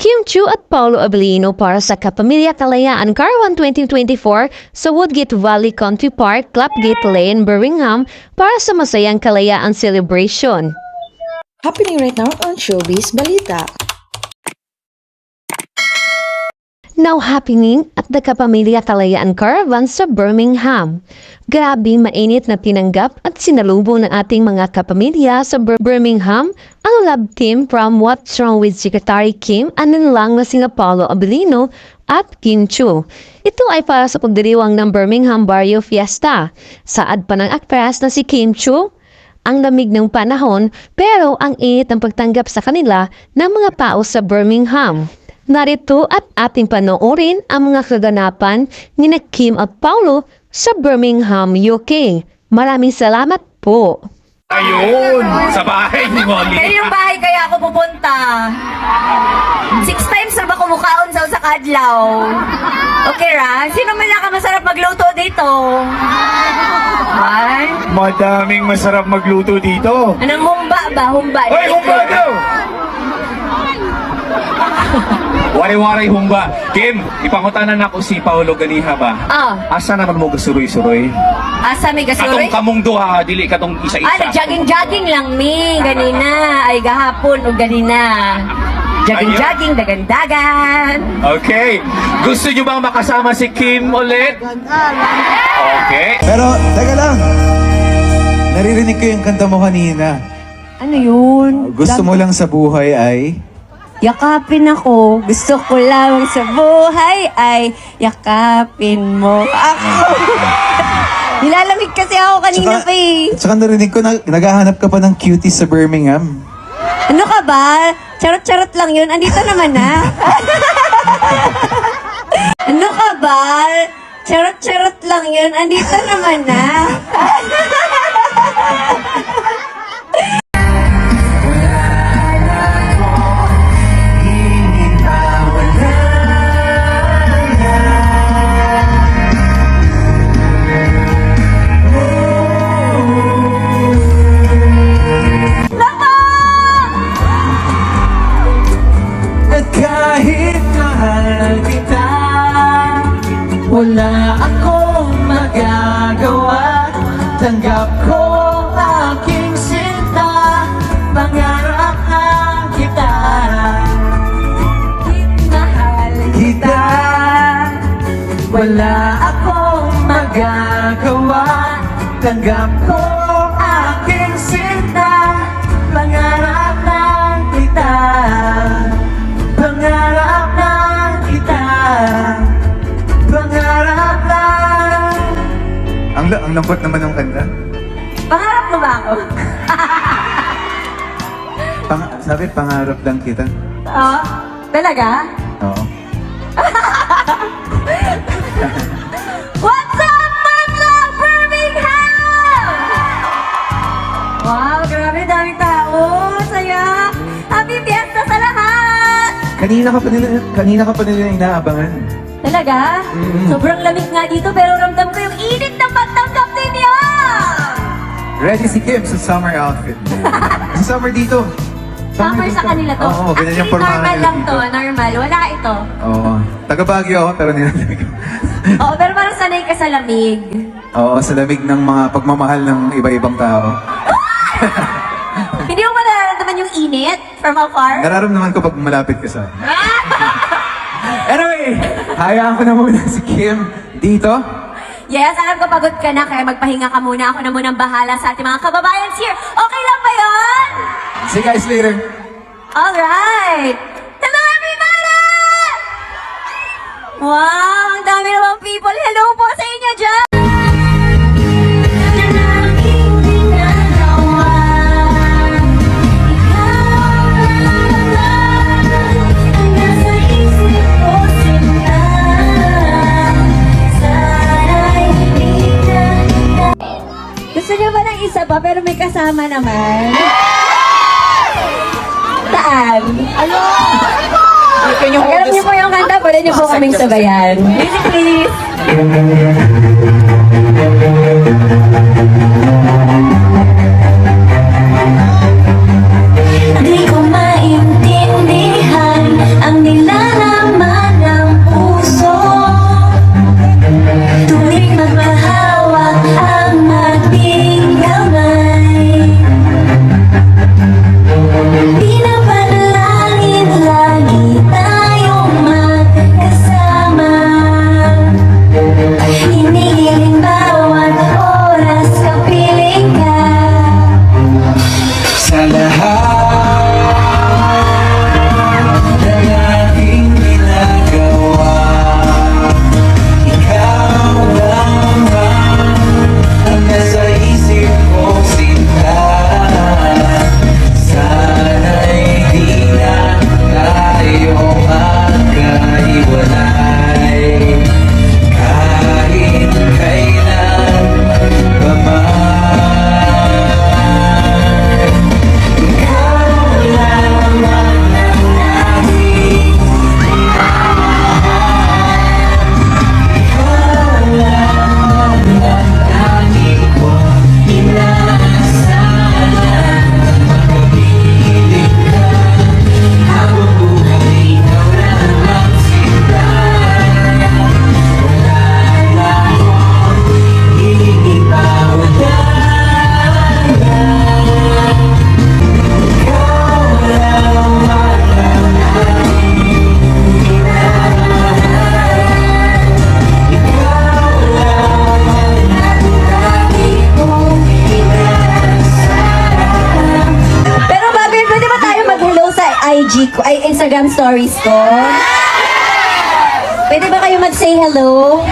Kim Chiu at Paulo Abilino para sa Kapamilya Kalayaan Caravan 2024 sa Woodgate Valley Country Park, Clapgate Lane, Birmingham para sa masayang kalayaan celebration. Happening right now on Showbiz Balita. Now happening at the Kapamilya Kalayaan Caravan sa Birmingham. Grabe mainit na tinanggap at sinalubong ng ating mga kapamilya sa Birmingham ang love team from What's Wrong with Secretary Kim aninlang na sina Paulo Abilino at Kim Chiu. Ito ay para sa pagdiriwang ng Birmingham Barrio Fiesta. Saad pa ng actress na si Kim Chiu, ang lamig ng panahon pero ang init ng pagtanggap sa kanila ng mga tao sa Birmingham. Narito at ating panoorin ang mga kaganapan ni Kim at Paulo sa Birmingham, UK. Maraming salamat po. Ayun! Sa bahay ni Molly. Kaya yung bahay kaya ako pupunta. 6 times na ba kumukaon sa kadlaw? Okay ra? Sino man lang ka masarap magluto dito? Ay? Madaming masarap magluto dito. Anong humba ba? Humba. Hoy, humba daw! Wari-waray humba. Kim, ipangutanan ako si Paolo Ganiha ba? Asa naman mo gasuroy-suroy? Asa may gasuroy? Katong kamong duha, dili katong isa-isa. Jogging-jogging lang mi. Ganina. Ay, gahapon o ganina. Jogging-jogging, dagan-dagan. Okay. Gusto nyo bang makasama si Kim ulit? Okay. Pero, teka lang. Naririnig ko yung kanta mo kanina. Ano yun? Gusto mo lang sa buhay ay... Yakapin ako. Gusto ko lang sa buhay ay yakapin mo ako. Nilalamig kasi ako kanina pa eh. Tsaka narinig ko na naghahanap ka pa ng cutie sa Birmingham. Ano ka ba? Charot-charot lang yun. Andito naman na. Ano ka ba? Charot-charot lang yun. Andito naman na. Kahit mahal kita, wala akong magagawa. Tanggap ko aking sinta, pangarap na kita. Mahal Kita, wala akong magagawa. Tanggap ko aking sinta, pangarap na kita. Pangarap na kita. Pangarap na. Ang lambot naman ng kanta. Pangarap mo ba ako? Sabi, pangarap lang kita. Oo. Talaga? Oo. What's up, Manla Birmingham? Wow, grabe, daming tao. Saya. Happy Fiesta sa lahat. Kanina ka pa nila inaabangan. Talaga? Sobrang lamig nga dito pero ramdam ko yung init ng pagtanggap ninyo. Ready si Kim sa summer outfit. Sa summer dito. Summer sa kanila to. Oo, ganyan yung Actually, pormahan normal nila lang dito. to. Normal. Wala ito. Oo. Taga Baguio ako pero nilalamig. Oo, pero parang sanay ka sa lamig. Oo, sa lamig ng mga pagmamahal ng iba-ibang tao. Hindi mo ba nararamdaman yung init from afar? Nararamdaman ko pag malapit ka sa akin. Anyway, hayaan ko na muna si Kim dito. Yes, alam ko pagod ka na, kaya magpahinga ka muna. Ako na munang bahala sa ating mga kababayan here. Okay lang ba yun? See you guys later. Alright! Hello, everybody! Wow, ang dami namang people. Hello po sa inyo dyan! Gusto niyo ba ng isa pa pero may kasama naman? Saan? Ano? Alam niyo po yung kanta, pwede niyo po kaming sabayan. Music please! Di ko maintindihan Instagram stories ko? Pwede ba kayo mag-say hello?